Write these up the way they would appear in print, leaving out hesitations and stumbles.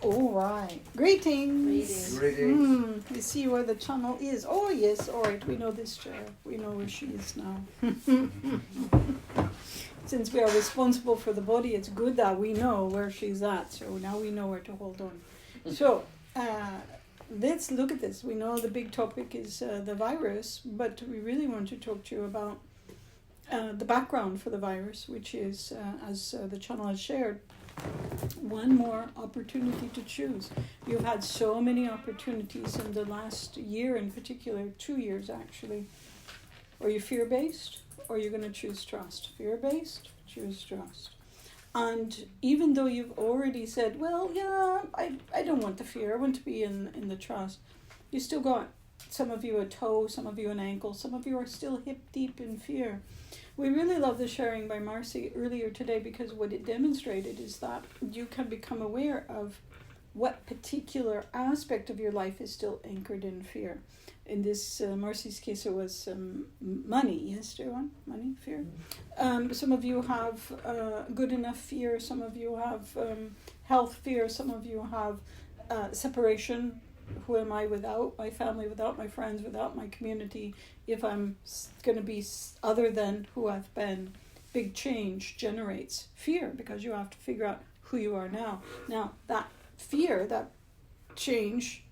All right. Greetings. Greetings. We see where the channel is. Oh, yes. All right. We know this chair. We know where she is now. Since we are responsible for the body, it's good that we know where she's at. So now we know where to hold on. So let's look at this. We know the big topic is the virus, but we really want to talk to you about the background for the virus, which is, as the channel has shared, one more opportunity to choose. You've had so many opportunities in the last year, in particular 2 years actually. Are you fear-based, or you're going to choose trust? Fear-based, choose trust. And even though you've already said, well, yeah, I don't want the fear, I want to be in the trust, you still got, some of you a toe, some of you an ankle, some of you are still hip deep in fear. We really love the sharing by Marcy earlier today, because what it demonstrated is that you can become aware of what particular aspect of your life is still anchored in fear. In this Marcy's case, it was money. Yes, Joanne? Money, fear. Some of you have good enough fear. Some of you have health fear. Some of you have separation. Who am I without my family, without my friends, without my community, if I'm going to be other than who I've been? Big change generates fear, because you have to figure out who you are now. Now, that fear, that change,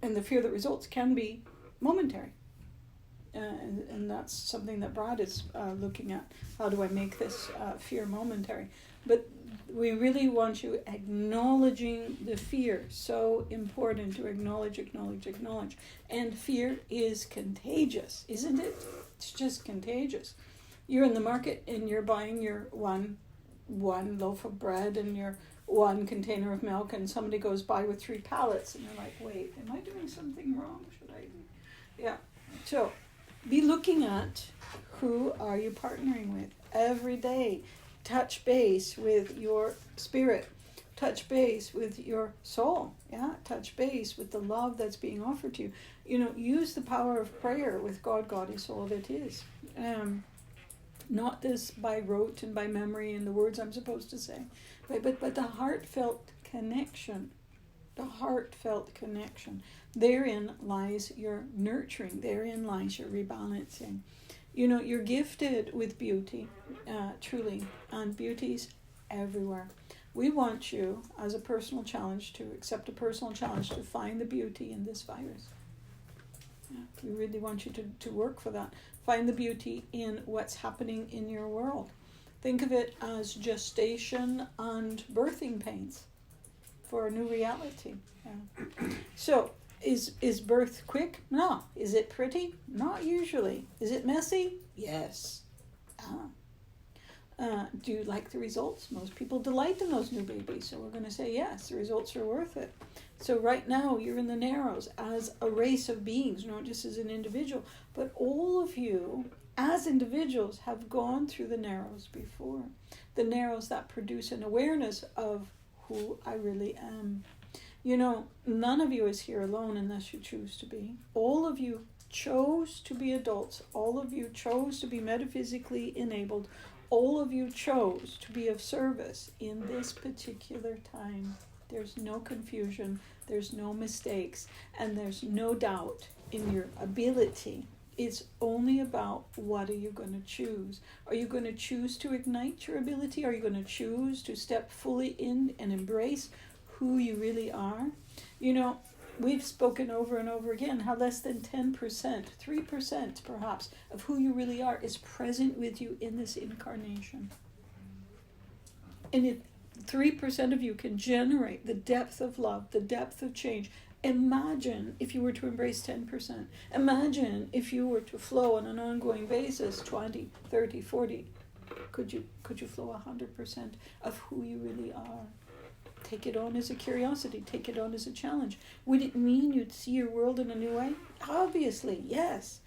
and the fear that results can be momentary. And that's something that Brad is looking at. How do I make this fear momentary? But we really want you acknowledging the fear. So important to acknowledge. And fear is contagious, isn't it? It's just contagious. You're in the market and you're buying your one loaf of bread and your one container of milk, and somebody goes by with 3 pallets, and you're like, wait, am I doing something wrong? Should I? Yeah. So be looking at who are you partnering with every day. Touch base with your spirit. Touch base with your soul. Yeah, touch base with the love that's being offered to you. You know, use the power of prayer with God. God is all that is. Not this by rote and by memory and the words I'm supposed to say, but the heartfelt connection. The heartfelt connection. Therein lies your nurturing. Therein lies your rebalancing. You know, you're gifted with beauty, truly, and beauty's everywhere. We want you, as a personal challenge, to accept a personal challenge to find the beauty in this virus. Yeah, we really want you to work for that. Find the beauty in what's happening in your world. Think of it as gestation and birthing pains for a new reality. Yeah. So, is birth quick? No. Is it pretty? Not usually. Is it messy? Yes. Do you like the results? Most people delight in those new babies, so we're going to say yes, the results are worth it. So right now you're in the narrows as a race of beings, not just as an individual, but all of you as individuals have gone through the narrows before. The narrows that produce an awareness of who I really am. You know, none of you is here alone unless you choose to be. All of you chose to be adults. All of you chose to be metaphysically enabled. All of you chose to be of service in this particular time. There's no confusion, there's no mistakes, and there's no doubt in your ability. It's only about what are you going to choose. Are you going to choose to ignite your ability? Are you going to choose to step fully in and embrace who you really are? You know, we've spoken over and over again how less than 10%, 3% perhaps, of who you really are is present with you in this incarnation. And if 3% of you can generate the depth of love, the depth of change, imagine if you were to embrace 10%. Imagine if you were to flow on an ongoing basis, 20, 30, 40. Could you flow 100% of who you really are? Take it on as a curiosity. Take it on as a challenge. Would it mean you'd see your world in a new way? Obviously, yes.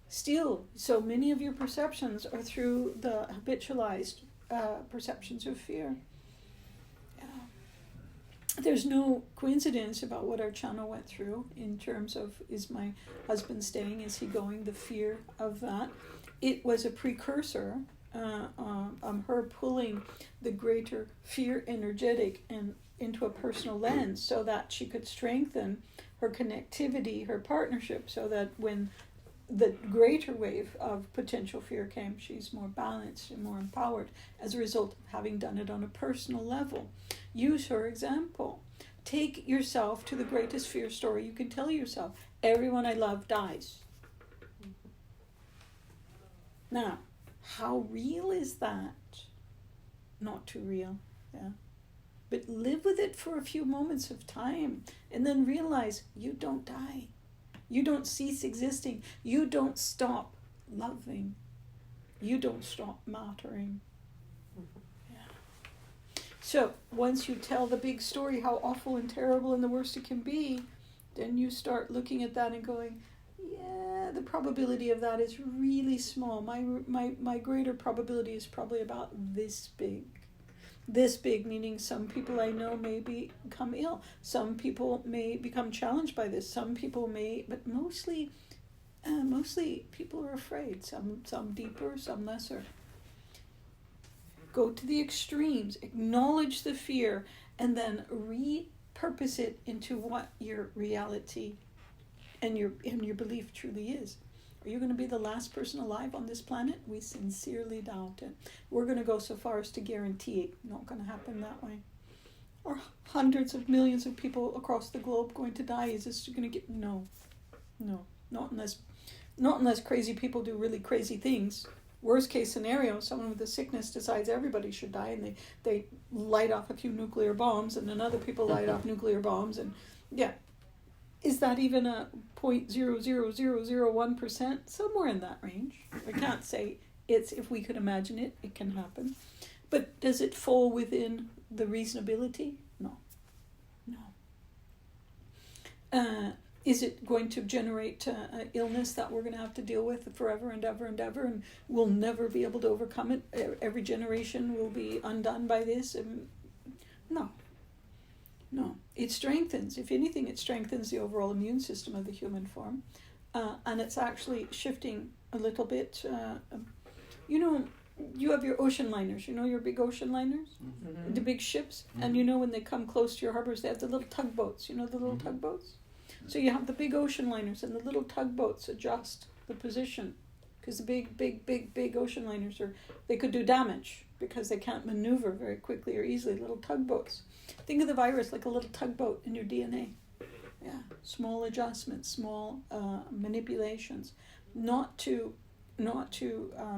Still, so many of your perceptions are through the habitualized perceptions of fear. There's no coincidence about what our channel went through in terms of, is my husband staying, is he going, the fear of that. It was a precursor her pulling the greater fear energetic and into a personal lens so that she could strengthen her connectivity, her partnership, so that when the greater wave of potential fear came, she's more balanced and more empowered as a result of having done it on a personal level. Use her example. Take yourself to the greatest fear story you can tell yourself. Everyone I love dies. Now, how real is that? Not too real, yeah. But live with it for a few moments of time and then realize you don't die. You don't cease existing. You don't stop loving. You don't stop mattering. Yeah. So once you tell the big story, how awful and terrible and the worst it can be, then you start looking at that and going, yeah, the probability of that is really small. My greater probability is probably about this big. This big, meaning some people I know may become ill. Some people may become challenged by this. Some people may, but mostly people are afraid. Some deeper, some lesser. Go to the extremes. Acknowledge the fear, and then repurpose it into what your reality and your belief truly is. Are you going to be the last person alive on this planet? We sincerely doubt it. We're going to go so far as to guarantee it. Not going to happen that way. Or hundreds of millions of people across the globe going to die. Is this going to get... No. Not unless crazy people do really crazy things. Worst case scenario, someone with a sickness decides everybody should die, and they light off a few nuclear bombs, and then other people light off nuclear bombs, and yeah. Is that even a 0.00001%? Somewhere in that range. I can't say it's, if we could imagine it, it can happen. But does it fall within the reasonability? No. Is it going to generate illness that we're going to have to deal with forever and ever and ever, and we'll never be able to overcome it? Every generation will be undone by this? No. It strengthens. If anything, it strengthens the overall immune system of the human form. And it's actually shifting a little bit. You have your ocean liners. You know your big ocean liners? Mm-hmm. The big ships? Mm-hmm. And when they come close to your harbors, they have the little tugboats. You know the little tugboats? So you have the big ocean liners, and the little tugboats adjust the position. Because the big ocean liners, they could do damage because they can't maneuver very quickly or easily. Little tugboats. Think of the virus like a little tugboat in your DNA. Yeah, small adjustments, small manipulations, not to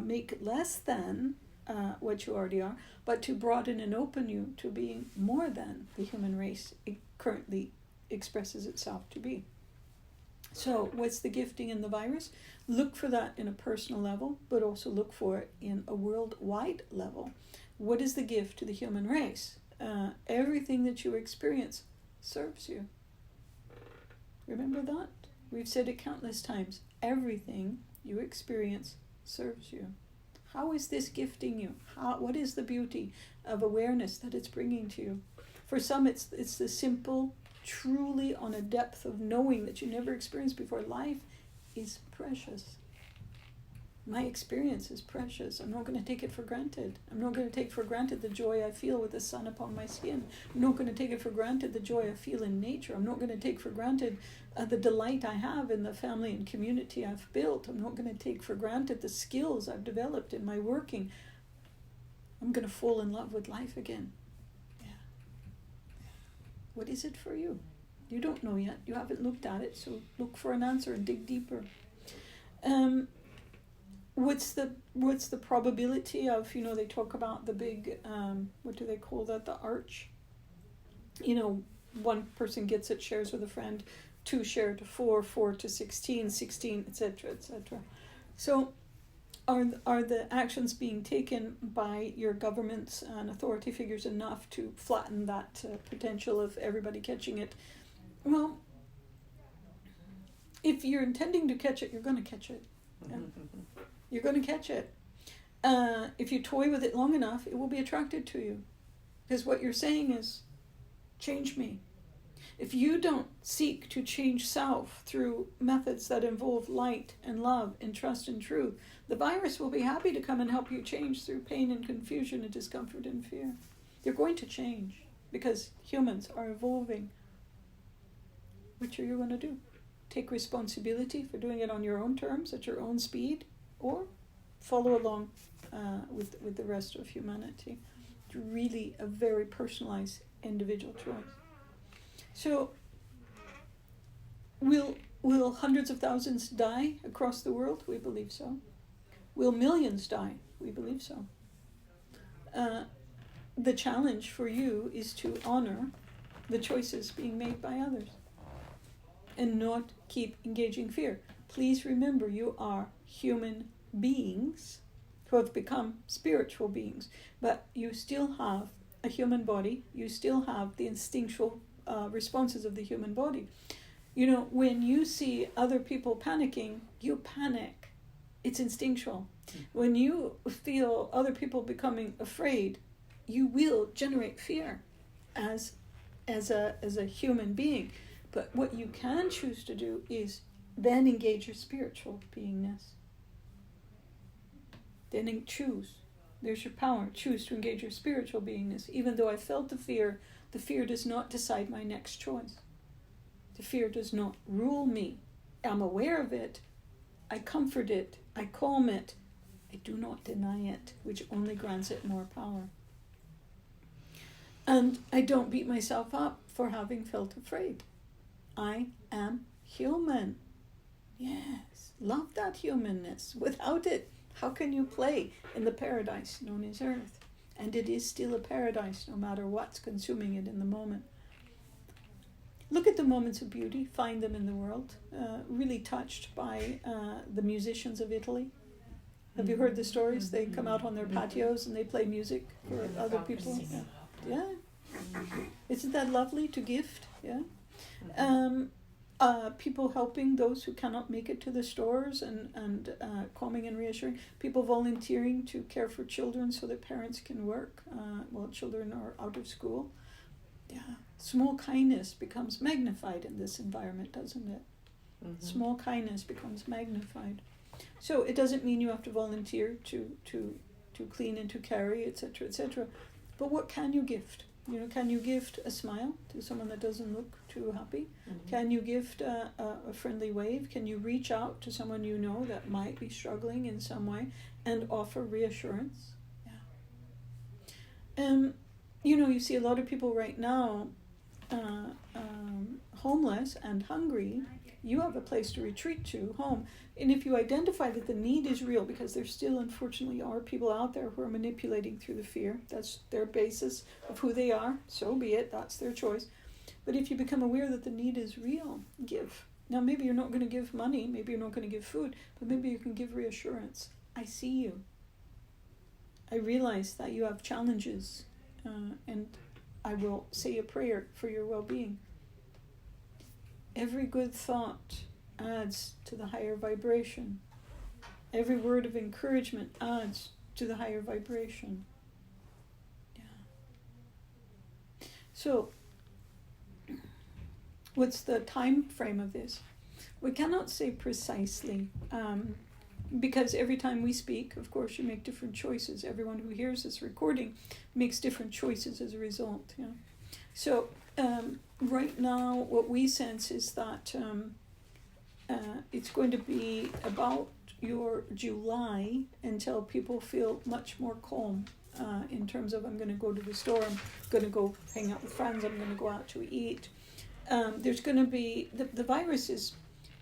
make less than what you already are, but to broaden and open you to being more than the human race it currently expresses itself to be. So what's the gifting in the virus? Look for that in a personal level, but also look for it in a worldwide level. What is the gift to the human race? Everything that you experience serves you. Remember that? We've said it countless times. Everything you experience serves you. How is this gifting you? What is the beauty of awareness that it's bringing to you? For some, it's the simple, truly on a depth of knowing that you never experienced before. Life is precious. My experience is precious. I'm not going to take it for granted. I'm not going to take for granted the joy I feel with the sun upon my skin. I'm not going to take it for granted the joy I feel in nature. I'm not going to take for granted the delight I have in the family and community I've built. I'm not going to take for granted the skills I've developed in my working. I'm going to fall in love with life again. Yeah. What is it for you? You don't know yet. You haven't looked at it, so look for an answer and dig deeper. What's the probability of, they talk about the big, what do they call that, the arch? One person gets it, shares with a friend, 2 share to 4, 4 to 16, 16, etc., etc. So are the actions being taken by your governments and authority figures enough to flatten that potential of everybody catching it? Well, if you're intending to catch it, you're going to catch it. Yeah. You're going to catch it. If you toy with it long enough, it will be attracted to you. Because what you're saying is, change me. If you don't seek to change self through methods that involve light and love and trust and truth, the virus will be happy to come and help you change through pain and confusion and discomfort and fear. You're going to change. because humans are evolving. Which are you going to do? Take responsibility for doing it on your own terms, at your own speed, or follow along with the rest of humanity? It's really a very personalized individual choice. So, will hundreds of thousands die across the world? We believe so. Will millions die? We believe so. The challenge for you is to honor the choices being made by others and not keep engaging fear. Please remember, you are human beings who have become spiritual beings, but you still have a human body. You still have the instinctual responses of the human body. You know, when you see other people panicking, you panic. It's instinctual. When you feel other people becoming afraid, you will generate fear as a human being. But what you can choose to do is then engage your spiritual beingness. Then choose. There's your power. Choose to engage your spiritual beingness. Even though I felt the fear does not decide my next choice. The fear does not rule me. I'm aware of it. I comfort it. I calm it. I do not deny it, which only grants it more power. And I don't beat myself up for having felt afraid. I am human. Yes, love that humanness. Without it, how can you play in the paradise known as Earth? And it is still a paradise no matter what's consuming it in the moment. Look at the moments of beauty, find them in the world. Really touched by the musicians of Italy. Have you heard the stories? They come out on their patios and they play music for other people. Yeah. Isn't that lovely to gift? Yeah. People helping those who cannot make it to the stores and calming and reassuring. People volunteering to care for children so that parents can work while children are out of school. Yeah. Small kindness becomes magnified in this environment, doesn't it? Mm-hmm. Small kindness becomes magnified. So it doesn't mean you have to volunteer to clean and to carry, etc., etc. But what can you gift? You know, can you gift a smile to someone that doesn't look too happy? Mm-hmm. Can you gift a friendly wave? Can you reach out to someone you know that might be struggling in some way and offer reassurance? Yeah. You know, you see a lot of people right now homeless and hungry. You have a place to retreat to, home. And if you identify that the need is real, because there still unfortunately are people out there who are manipulating through the fear, that's their basis of who they are, so be it, that's their choice. But if you become aware that the need is real, give. Now maybe you're not going to give money, maybe you're not going to give food, but maybe you can give reassurance. I see you. I realize that you have challenges, and I will say a prayer for your well-being. Every good thought adds to the higher vibration. Every word of encouragement adds to the higher vibration. Yeah. So, what's the time frame of this? We cannot say precisely, because every time we speak, of course, you make different choices. Everyone who hears this recording makes different choices as a result. Yeah. So, right now, what we sense is that it's going to be about your July until people feel much more calm in terms of, I'm going to go to the store, I'm going to go hang out with friends, I'm going to go out to eat. There's going to be, the virus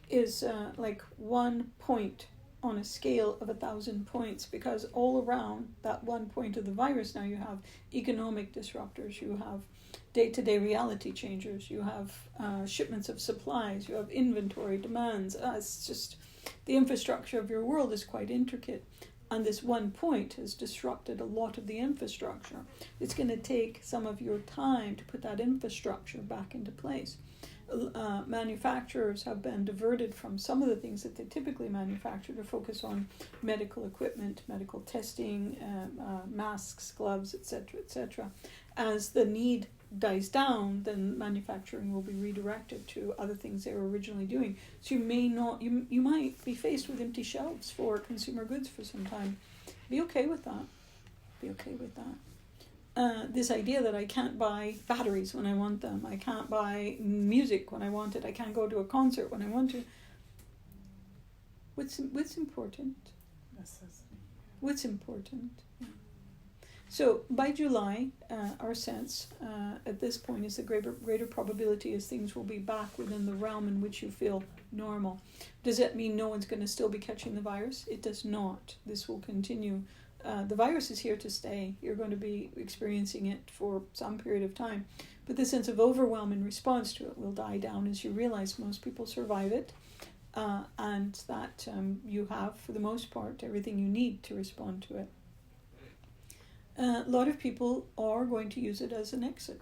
is like 1 point on a scale of 1,000 points, because all around that 1 point of the virus now you have economic disruptors, you have day-to-day reality changers, you have shipments of supplies, you have inventory demands. It's just, the infrastructure of your world is quite intricate, and this 1 point has disrupted a lot of the infrastructure. It's going to take some of your time to put that infrastructure back into place. Manufacturers have been diverted from some of the things that they typically manufacture to focus on medical equipment, medical testing, masks, gloves, etc., etc. As the need dies down, then manufacturing will be redirected to other things they were originally doing. So you might be faced with empty shelves for consumer goods for some time. Be okay with that. Be okay with that. this idea that I can't buy batteries when I want them, I can't buy music when I want it, I can't go to a concert when I want to. What's important? Necessity. What's important? Yeah. So by July, our sense at this point is the greater probability is things will be back within the realm in which you feel normal. Does that mean no one's going to still be catching the virus? It does not. This will continue. The virus is here to stay. You're going to be experiencing it for some period of time. But the sense of overwhelm in response to it will die down as you realize most people survive it, and that you have, for the most part, everything you need to respond to it. A lot of people are going to use it as an exit.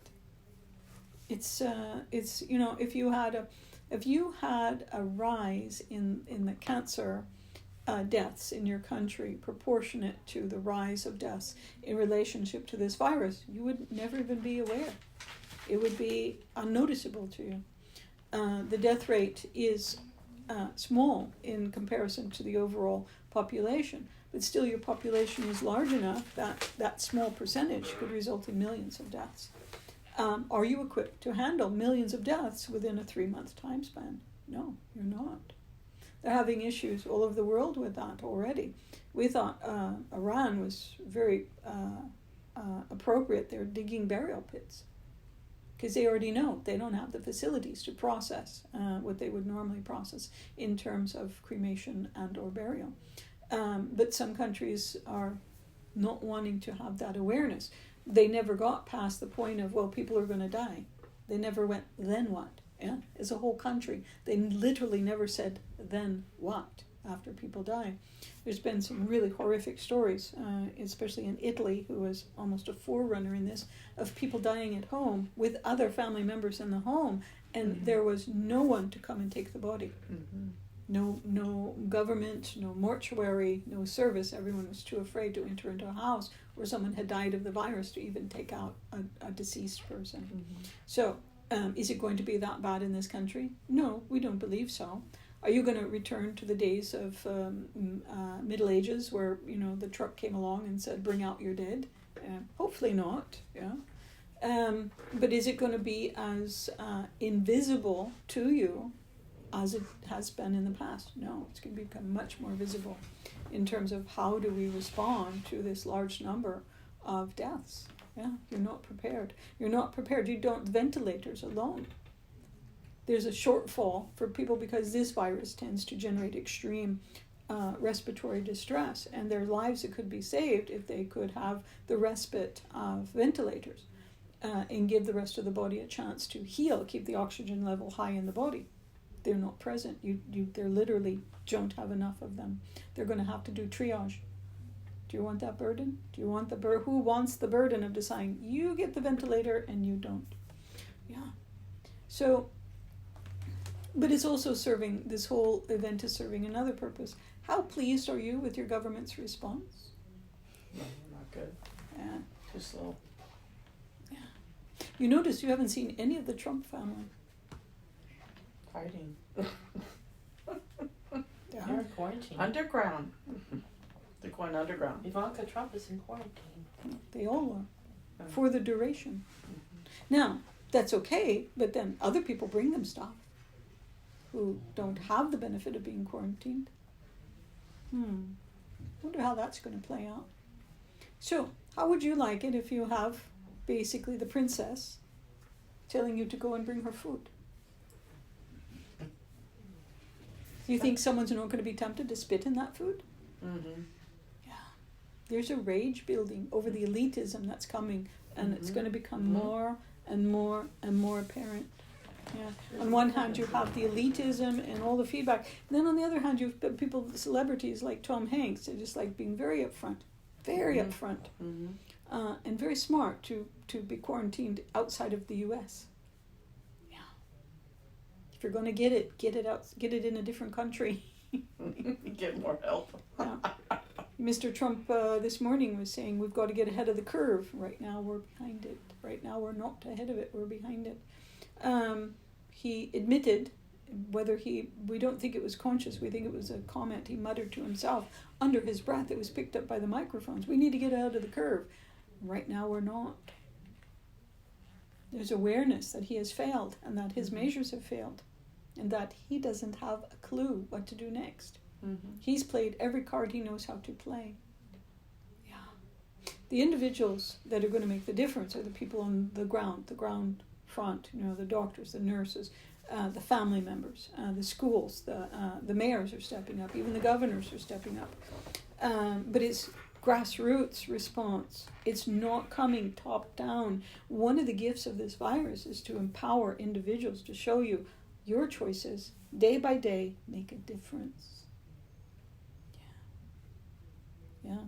It's you know, if you had a rise in the cancer deaths in your country proportionate to the rise of deaths in relationship to this virus, you would never even be aware. It would be unnoticeable to you. The death rate is small in comparison to the overall population, but still your population is large enough that that small percentage could result in millions of deaths. Are you equipped to handle millions of deaths within a 3-month time span? No, you're not. They're having issues all over the world with that already. We thought Iran was very appropriate. They're digging burial pits because they already know they don't have the facilities to process what they would normally process in terms of cremation and or burial. But some countries are not wanting to have that awareness. They never got past the point of, well, people are going to die. They never went, then what? Yeah, as a whole country. They literally never said, then what, after people die. There's been some really horrific stories, especially in Italy, who was almost a forerunner in this, of people dying at home with other family members in the home, and there was no one to come and take the body. No government, no mortuary, no service. Everyone was too afraid to enter into a house where someone had died of the virus to even take out a deceased person. So, is it going to be that bad in this country? No, we don't believe so. Are you going to return to the days of Middle Ages where, you know, the truck came along and said, bring out your dead? Hopefully not, yeah. But is it going to be as invisible to you as it has been in the past? No, it's going to become much more visible in terms of how do we respond to this large number of deaths. Yeah, you're not prepared. You're not prepared. You don't ventilators alone. There's a shortfall for people because this virus tends to generate extreme respiratory distress, and their lives that could be saved if they could have the respite of ventilators and give the rest of the body a chance to heal, keep the oxygen level high in the body. They're not present. They literally don't have enough of them. They're going to have to do triage. Do you want that burden? Do you want who wants the burden of deciding you get the ventilator and you don't? Yeah. So, but it's also serving, this whole event is serving another purpose. How pleased are you with your government's response? No, not good. Yeah. Too slow. Yeah. You notice you haven't seen any of the Trump family. Fighting. They're in quarantine. Underground. They're going underground. Ivanka Trump is in quarantine. They all are, for the duration. Now, that's okay, but then other people bring them stuff who don't have the benefit of being quarantined. Wonder how that's going to play out. So, how would you like it if you have basically the princess telling you to go and bring her food? Do you think someone's not going to be tempted to spit in that food? Yeah. There's a rage building over the elitism that's coming, and it's going to become more and more and more apparent. Yeah. On one hand, you have the elitism and all the feedback. And then on the other hand, you've people, celebrities like Tom Hanks, they're just like being very upfront, and very smart to be quarantined outside of the U.S. Yeah. If you're going to get it out, get it in a different country. Get more help. Yeah. Mr. Trump this morning was saying we've got to get ahead of the curve. Right now we're behind it. Right now we're not ahead of it. We're behind it. He admitted, we don't think it was conscious, we think it was a comment he muttered to himself under his breath. It was picked up by the microphones. We need to get ahead of the curve. Right now we're not. There's awareness that he has failed and that his measures have failed and that he doesn't have a clue what to do next. He's played every card he knows how to play. Yeah. The individuals that are going to make the difference are the people on the ground front, the doctors, the nurses, the family members, the schools, the mayors are stepping up, even the governors are stepping up. But it's grassroots response. It's not coming top down. One of the gifts of this virus is to empower individuals to show you your choices day by day make a difference. Yeah.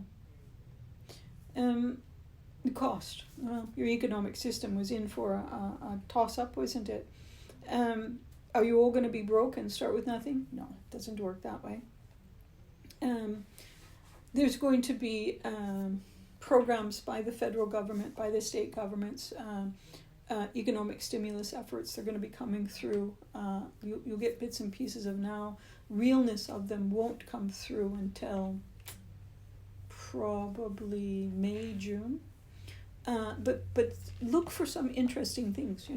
The cost. Well, your economic system was in for a toss-up, wasn't it? Are you all going to be broke and start with nothing? No, it doesn't work that way. There's going to be programs by the federal government, by the state governments, economic stimulus efforts. They're going to be coming through. You'll get bits and pieces of now. Realness of them won't come through until probably May, June. But look for some interesting things,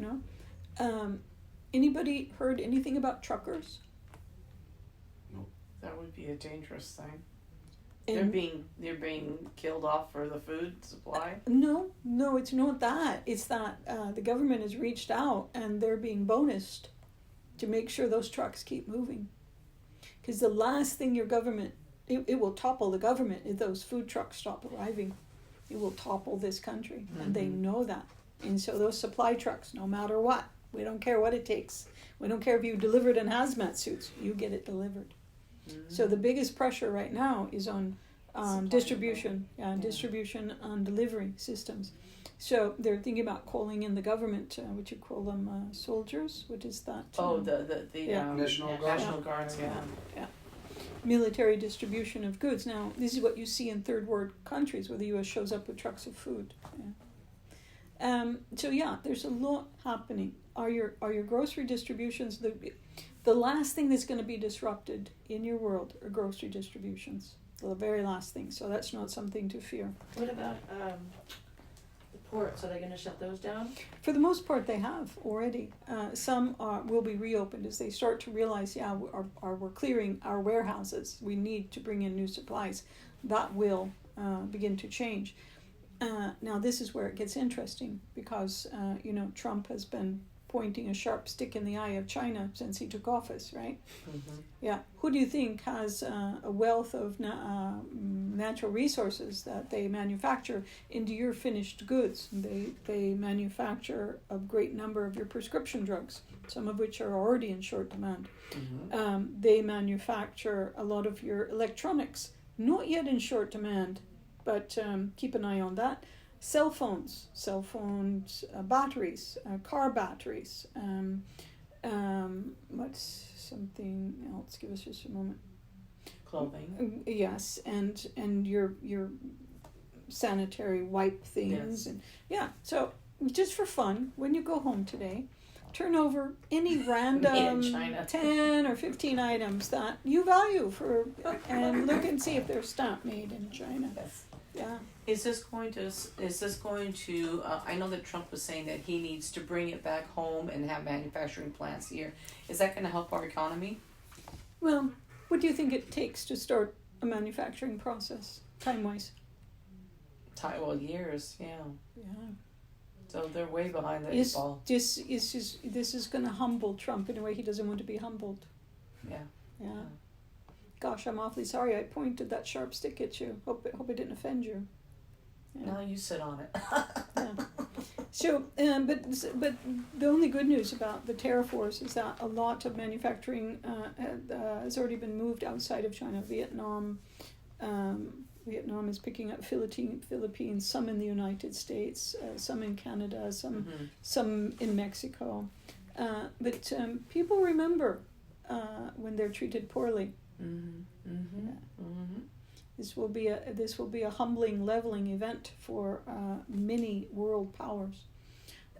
Anybody heard anything about truckers? That would be a dangerous thing. And They're being killed off for the food supply. No, it's not that. It's that the government has reached out and they're being bonused to make sure those trucks keep moving. Because the last thing your government, it will topple the government if those food trucks stop arriving. It will topple this country, and they know that. And so those supply trucks, no matter what, we don't care what it takes. We don't care if you deliver it in hazmat suits. You get it delivered. So the biggest pressure right now is on distribution on delivery systems. So they're thinking about calling in the government, what you call them, soldiers. What is that? National Guards. Yeah. Military distribution of goods. Now, this is what you see in third world countries where the U.S. shows up with trucks of food. There's a lot happening. Are your grocery distributions the last thing that's going to be disrupted in your world are grocery distributions. The very last thing. So that's not something to fear. What about the ports? Are they going to shut those down? For the most part, they have already. Some will be reopened as they start to realize, we're clearing our warehouses. We need to bring in new supplies. That will begin to change. Now, this is where it gets interesting because, Trump has been pointing a sharp stick in the eye of China since he took office, right? Mm-hmm. Yeah. Who do you think has a wealth of natural resources that they manufacture into your finished goods? They manufacture a great number of your prescription drugs, some of which are already in short demand. Mm-hmm. They manufacture a lot of your electronics, not yet in short demand, but keep an eye on that. Cell phones, batteries, car batteries. What's something else? Give us just a moment. Clothing. Yes, and your sanitary wipe things. Yes. And so just for fun, when you go home today, turn over any random 10 or 15 items that you value and look and see if they're stamp made in China. Yes. Yeah. Is this going to, I know that Trump was saying that he needs to bring it back home and have manufacturing plants here. Is that going to help our economy? Well, what do you think it takes to start a manufacturing process, time-wise? Years, yeah. Yeah. So they're way behind the eight ball. This is going to humble Trump in a way he doesn't want to be humbled. Yeah. Yeah. Gosh, I'm awfully sorry I pointed that sharp stick at you. Hope it didn't offend you. Yeah. No, you sit on it. Yeah. So, but the only good news about the tariff wars is that a lot of manufacturing has already been moved outside of China. Vietnam is picking up Philippines, some in the United States, some in Canada, some in Mexico. But people remember when they're treated poorly. Mm-hmm. Mm-hmm. Yeah. Mm-hmm. This will be a humbling, leveling event for many world powers.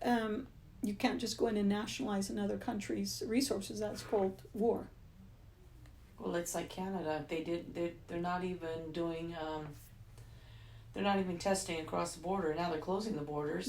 You can't just go in and nationalize another country's resources. That's called war. Well, it's like Canada. They're not even doing They're not even testing across the border. Now they're closing the borders.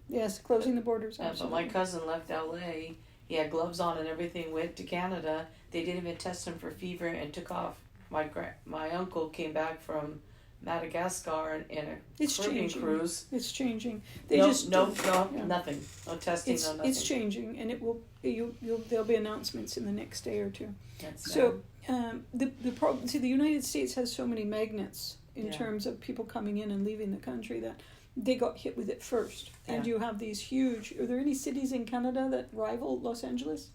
Yes, closing the borders. But Absolutely. my cousin left LA. He had gloves on and everything. Went to Canada. They didn't even test him for fever and took off. My uncle came back from Madagascar in a It's Caribbean changing. cruise. It's changing. No, Yeah. nothing. No testing. No nothing. It's changing, and it will. There'll be announcements in the next day or two. That's So the problem. See, the United States has so many magnets in Yeah. terms of people coming in and leaving the country that they got hit with it first. And Yeah. you have these huge. Are there any cities in Canada that rival Los Angeles?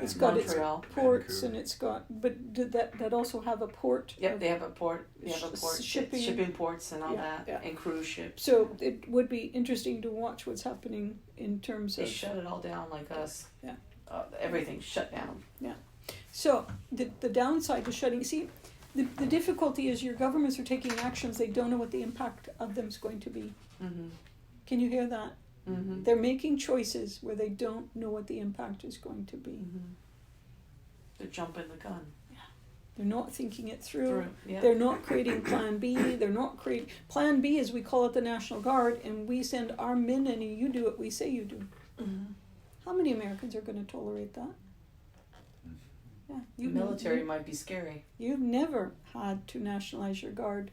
It's Montreal. got its ports, and it's got. But did that also have a port? Yep, of- they have a port. They have a port. shipping. Ports and all Yeah, that, yeah. and cruise ships. So it would be interesting to watch what's happening in terms They of. shut it all down like us. Yeah. Everything shut down. So the downside to shutting. See, the difficulty is your governments are taking actions. They don't know what the impact of them is going to be. Mhm. Can you hear that? Mhm. They're making choices where they don't know what the impact is going to be. Mhm. They're jumping the gun. They're not thinking it through. Yeah. They're not creating Plan B. They're not creating Plan B, as we call it, the National Guard, and we send our men, and you do what we say you do. Mhm. How many Americans are going to tolerate that? Yeah, The military might be scary. You've never had to nationalize your guard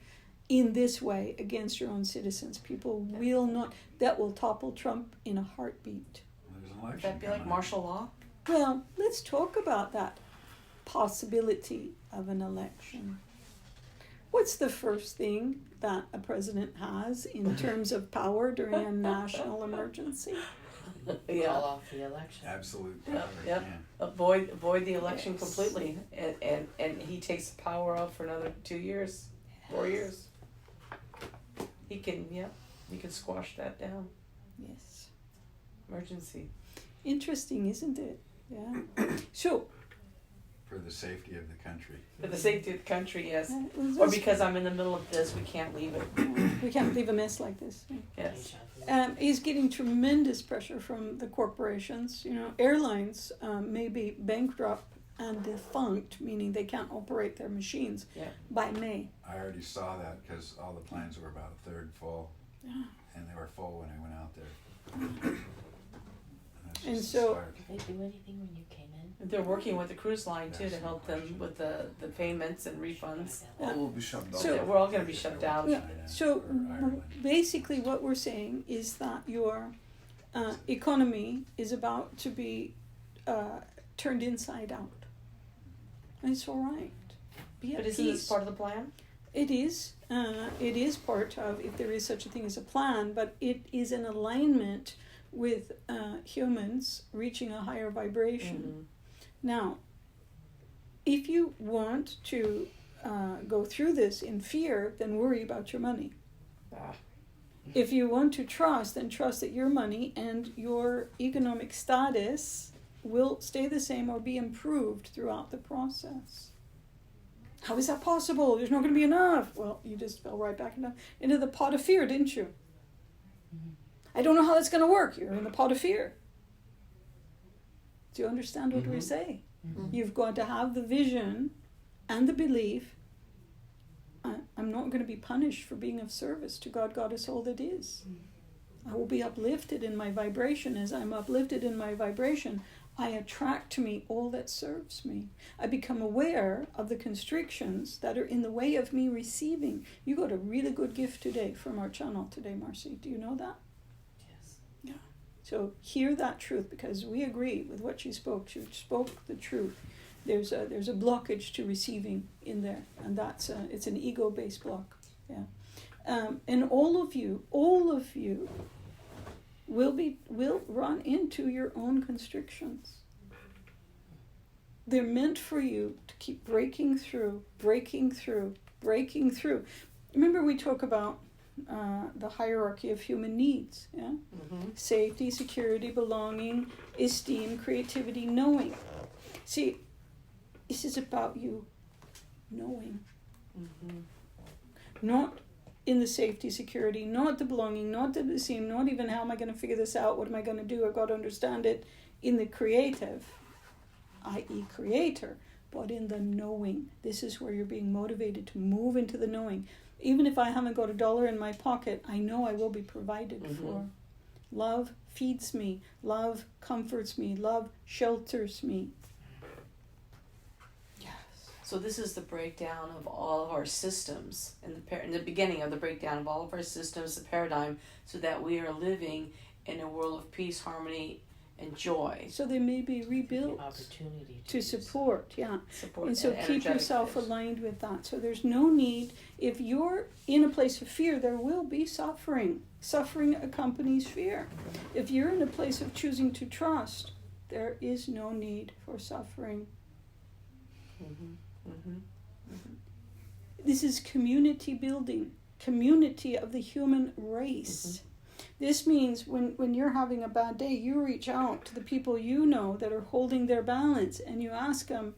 in this way against your own citizens. People will not. That will topple Trump in a heartbeat. There's an Would election that be like coming martial law? Well, let's talk about that possibility of an election. What's the first thing that a president has in terms of power during a national emergency? Yeah. Call off the election. Absolute Yep, power, yep. yeah. Avoid the election Yes. completely, and he takes the power out for another 2 years, 4 years. He can squash that down. Yes. Emergency. Interesting, isn't it? Yeah. So, For the safety of the country. For the safety of the country, yes. uh, Or because I'm in the middle of this, we can't leave it. we can't leave a mess like this. Yes. He's getting tremendous pressure from the corporations. You know, airlines may be bankrupt and defunct, meaning they can't operate their machines Yeah. by May. I already saw that because all the planes were about a third full, Yeah. and they were full when I went out there. That's And just so- the start. Did they do anything when you came in? They're working with the cruise line too to That's help no them question. with the payments and refunds. Yeah. We'll be shut down. So- Yeah, we're all gonna be shut down. Yeah. China So or Ireland. basically, what we're saying is that your economy is about to be turned inside out. And it's all right. Be at But isn't peace. this part of the plan? It is. It is part of, if there is such a thing as a plan, but it is in alignment with humans reaching a higher vibration. Now, if you want to go through this in fear, then worry about your money. Ah. If you want to trust, then trust that your money and your economic status will stay the same or be improved throughout the process. How is that possible? There's not going to be enough. Well, you just fell right back into the pot of fear, didn't you? I don't know how that's going to work. You're in the pot of fear. Do you understand what we're Mhm. saying? Mhm. You've got to have the vision and the belief. I'm not going to be punished for being of service to God, Goddess, all that is. I will be uplifted in my vibration. As I'm uplifted in my vibration, I attract to me all that serves me. I become aware of the constrictions that are in the way of me receiving. You got a really good gift today from our channel today, Marcy. Do you know that? Yes. So hear that truth, because we agree with what she spoke. She spoke the truth. There's a blockage to receiving in there, and it's an ego-based block. Yeah, and all of you will run into your own constrictions. They're meant for you to keep breaking through. Remember, we talk about the hierarchy of human needs. Yeah. Mm-hmm. Safety, security, belonging, esteem, creativity, knowing. See, this is about you knowing. Mm-hmm. Not in the safety, security, not the belonging, not the esteem, not even how am I going to figure this out, what am I going to do, I've got to understand it in the creative, i.e. creator, but in the knowing. This is where you're being motivated to move into the knowing. Even if I haven't got $1 in my pocket, I know I will be provided for. Love feeds me. Love comforts me. Love shelters me. Yes. So this is the breakdown of all of our systems, in the beginning of the breakdown of all of our systems, the paradigm, so that we are living in a world of peace, harmony, and joy. So they may be rebuilt Opportunity to support, Support and so keep energetic yourself force. aligned with that. So there's no need, if you're in a place of fear, there will be suffering. Suffering accompanies fear. If you're in a place of choosing to trust, there is no need for suffering. This is community building, community of the human race. This means when you're having a bad day, you reach out to the people you know that are holding their balance, and you ask them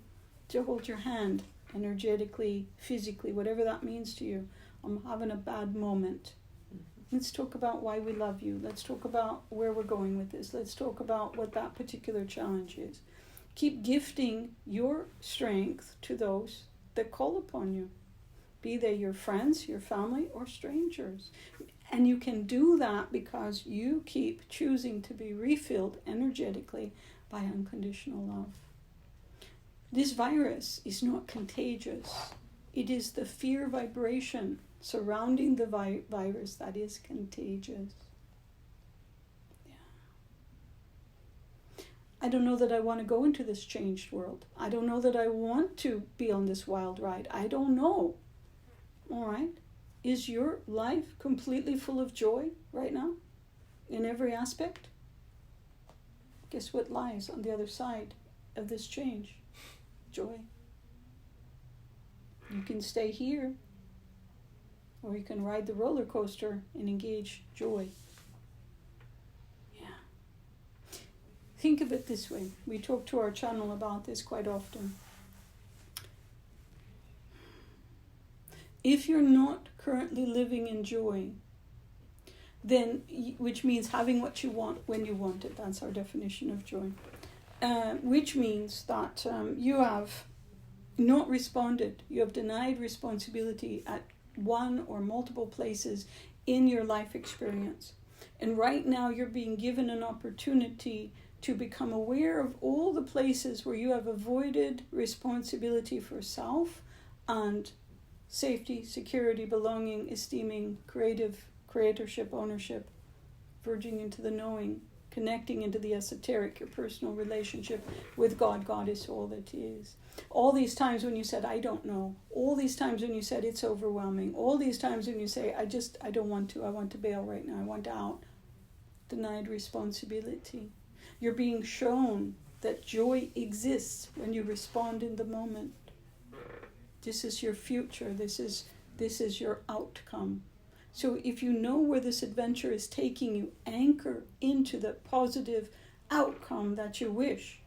to hold your hand energetically, physically, whatever that means to you. I'm having a bad moment. Let's talk about why we love you. Let's talk about where we're going with this. Let's talk about what that particular challenge is. Keep gifting your strength to those that call upon you, be they your friends, your family, or strangers. And you can do that because you keep choosing to be refilled energetically by unconditional love. This virus is not contagious. It is the fear vibration surrounding the virus that is contagious. I don't know that I want to go into this changed world. I don't know that I want to be on this wild ride. I don't know. All right? Is your life completely full of joy right now? In every aspect? Guess what lies on the other side of this change? Joy. You can stay here, or you can ride the roller coaster and engage joy. Yeah. Think of it this way. We talk to our channel about this quite often. If you're not currently living in joy, then, which means having what you want when you want it, that's our definition of joy, which means that you have not responded, you have denied responsibility at one or multiple places in your life experience. And right now you're being given an opportunity to become aware of all the places where you have avoided responsibility for self and safety, security, belonging, esteeming, creatorship, ownership, verging into the knowing, connecting into the esoteric, your personal relationship with God. God is all that is. All these times when you said, I don't know. All these times when you said, it's overwhelming. All these times when you say, I don't want to. I want to bail right now. I want out. Denied responsibility. You're being shown that joy exists when you respond in the moment. This is your future. This is your outcome. So if you know where this adventure is taking you, anchor into the positive outcome that you wish,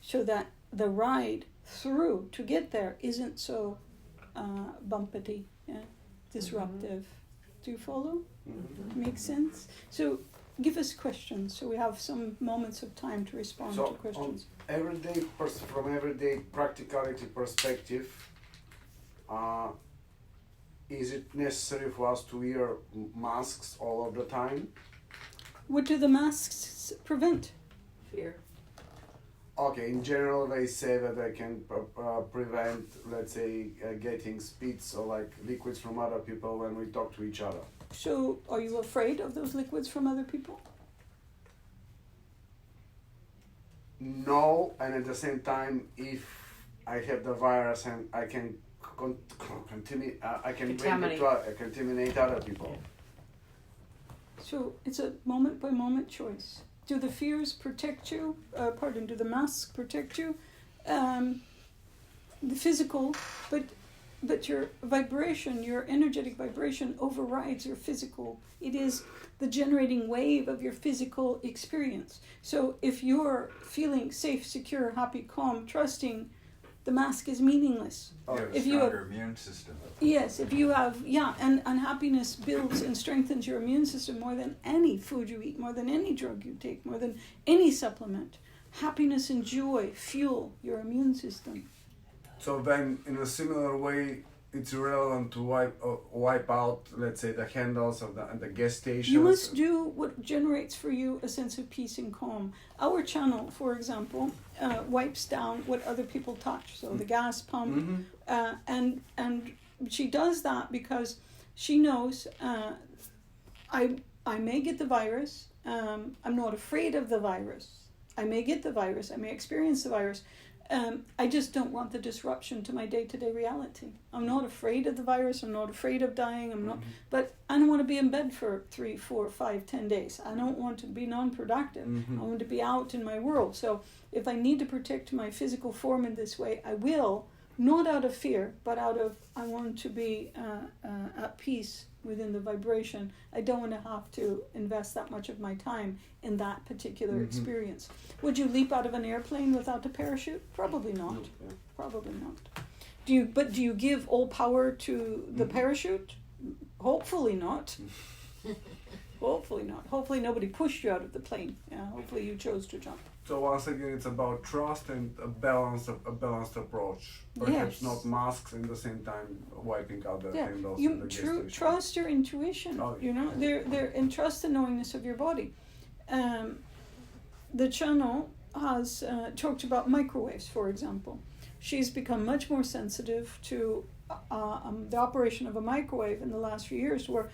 so that the ride through to get there isn't so bumpety, disruptive. Do you follow? Makes sense? So give us questions, so we have some moments of time to respond to questions. From everyday practicality perspective, is it necessary for us to wear masks all of the time? What do the masks prevent? Fear. Okay, in general they say that they can prevent, let's say, getting spits or like liquids from other people when we talk to each other. So are you afraid of those liquids from other people? No, and at the same time, if I have the virus and I can contaminate other people. So it's a moment by moment choice. Do the fears protect you? Do the masks protect you? The physical, but your vibration, your energetic vibration overrides your physical. It is the generating wave of your physical experience. So if you're feeling safe, secure, happy, calm, trusting, the mask is meaningless. You have a If you have- stronger immune system. Yes, if you have, and happiness builds and strengthens your immune system more than any food you eat, more than any drug you take, more than any supplement. Happiness and joy fuel your immune system. So then, in a similar way, it's irrelevant to wipe out, let's say, the handles of the gas stations. You must do what generates for you a sense of peace and calm. Our channel, for example, wipes down what other people touch. So the gas pump, Mm-hmm. And she does that because she knows I may get the virus. I'm not afraid of the virus. I may get the virus. I may experience the virus. I just don't want the disruption to my day-to-day reality. I'm not afraid of the virus. I'm not afraid of dying. I'm not, but I don't want to be in bed for 3, 4, 5, 10 days. I don't want to be non-productive. I want to be out in my world. So if I need to protect my physical form in this way, I will, not out of fear, but out of I want to be at peace within the vibration. I don't want to have to invest that much of my time in that particular experience. Would you leap out of an airplane without a parachute? Probably not. Yeah. Probably not. Do you give all power to the parachute? Hopefully not. Hopefully not. Hopefully nobody pushed you out of the plane. Yeah, hopefully you chose to jump. So once again, it's about trust and a balanced approach. Perhaps Yes. not masks, and at the same time wiping out the Yeah, handles and you the gas station. trust your intuition. Oh, You know, they're and trust the knowingness of your body. The channel has talked about microwaves, for example. She's become much more sensitive to the operation of a microwave in the last few years, where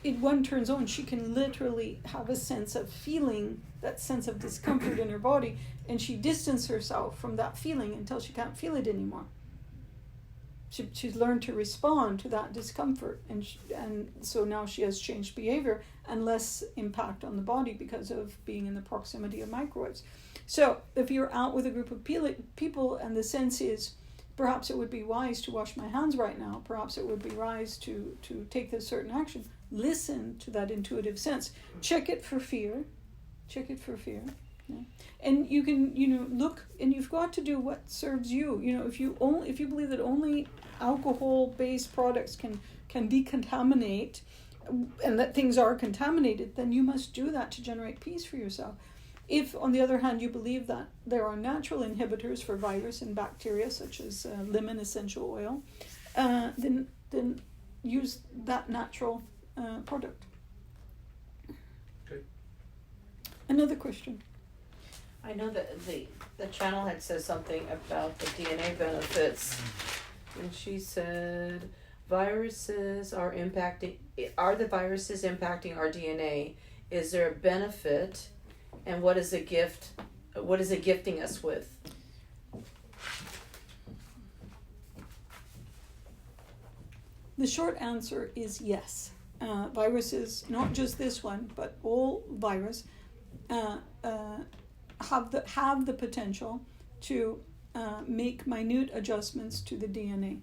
one turns on, she can literally have a sense of feeling, that sense of discomfort in her body, and she distances herself from that feeling until she can't feel it anymore. She's learned to respond to that discomfort, and so now she has changed behavior and less impact on the body because of being in the proximity of microwaves. So if you're out with a group of people and the sense is, perhaps it would be wise to wash my hands right now, perhaps it would be wise to take this certain action, listen to that intuitive sense. Check it for fear. Yeah. And you can, look, and you've got to do what serves you. If you believe that only alcohol-based products can decontaminate, and that things are contaminated, then you must do that to generate peace for yourself. If, on the other hand, you believe that there are natural inhibitors for virus and bacteria, such as lemon essential oil, then use that natural product. Okay. Another question. I know that the channel had said something about the DNA benefits, and she said viruses are impacting. Are the viruses impacting our DNA? Is there a benefit, and what is a gift? What is it gifting us with? The short answer is yes. Viruses, not just this one, but all virus, have the potential to make minute adjustments to the DNA.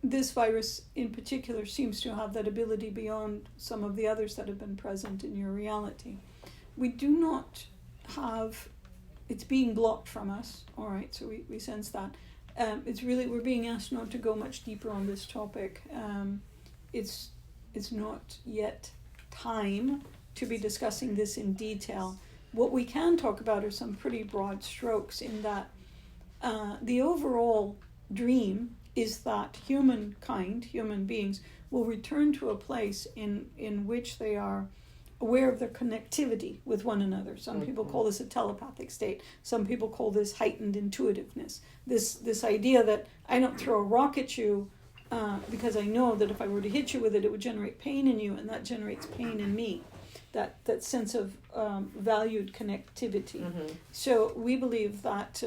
This virus in particular seems to have that ability beyond some of the others that have been present in your reality. We do not have, it's being blocked from us, all right, so we sense that. We're being asked not to go much deeper on this topic. It's not yet time to be discussing this in detail. What we can talk about are some pretty broad strokes in that the overall dream is that human beings, will return to a place in which they are aware of their connectivity with one another. Some people call this a telepathic state. Some people call this heightened intuitiveness. This idea that I don't throw a rock at you because I know that if I were to hit you with it, it would generate pain in you, and that generates pain in me. That sense of valued connectivity. So we believe that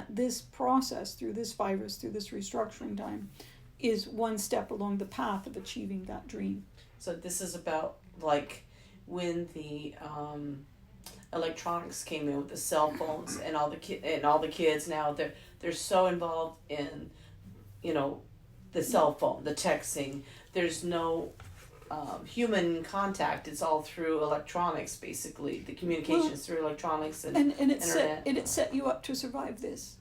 this process, through this virus, through this restructuring time, is one step along the path of achieving that dream. So this is about like when the electronics came in with the cell phones and all the kids now they're so involved in the cell phone, the texting. There's no human contact. It's all through electronics, basically. The communications through electronics and internet. It set you up to survive this.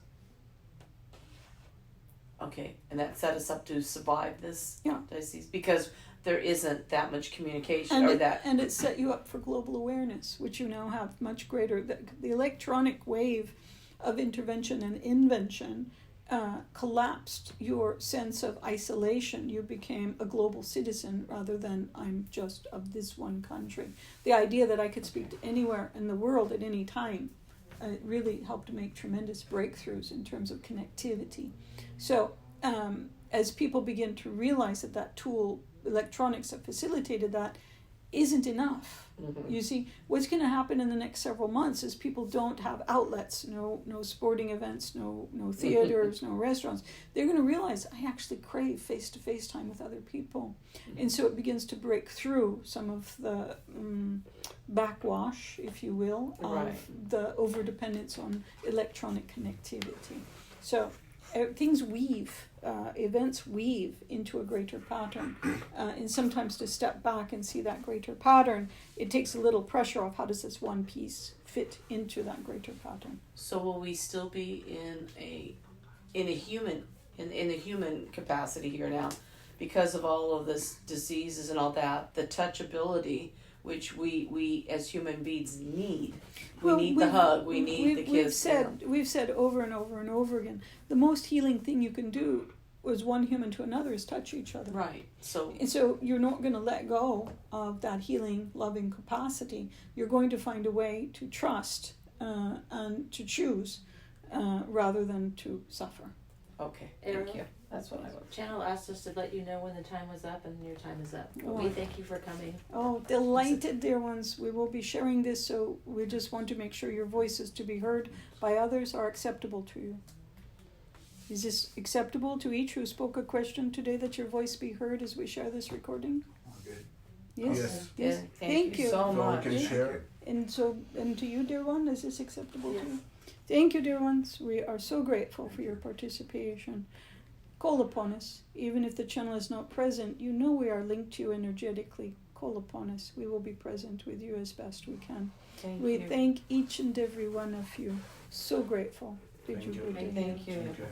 Okay, and that set us up to survive this Yeah. disease because there isn't that much communication And it set you up for global awareness, which you now have much greater. The electronic wave of intervention and invention collapsed your sense of isolation. You became a global citizen rather than I'm just of this one country. The idea that I could speak to anywhere in the world at any time really helped make tremendous breakthroughs in terms of connectivity. So as people begin to realize that that tool, electronics that facilitated that, isn't enough. Mm-hmm. You see, what's going to happen in the next several months is people don't have outlets, no sporting events, no theaters, no restaurants. They're going to realize I actually crave face-to-face time with other people. And so it begins to break through some of the backwash, if you will, of Right. the overdependence on electronic connectivity. So things weave, events weave into a greater pattern. And sometimes to step back and see that greater pattern, it takes a little pressure off. How does this one piece fit into that greater pattern? So will we still be in a human capacity here now, because of all of this diseases and all that, the touchability, which we as human beings need. We need the hug. We need the kiss. We've said over and over and over again, the most healing thing you can do as one human to another is touch each other. Right. And so you're not going to let go of that healing, loving capacity. You're going to find a way to trust and to choose rather than to suffer. Okay. Aero? Thank you. That's what I wrote. Channel asked us to let you know when the time was up, and your time is up. Oh. We thank you for coming. Oh, delighted, dear ones. We will be sharing this, so we just want to make sure your voices to be heard by others are acceptable to you. Is this acceptable to each who spoke a question today, that your voice be heard as we share this recording? All good. Yes. Yes. Yes. Yeah, Thank you you. so So much. we can share. And to you, dear one, is this acceptable to Yes. you? Thank you, dear ones. We are so grateful for your participation. Call upon us. Even if the channel is not present, you know we are linked to you energetically. Call upon us. We will be present with you as best we can. Thank We you. thank each and every one of you. So grateful that Thank you you. were here. Thank you. Thank you.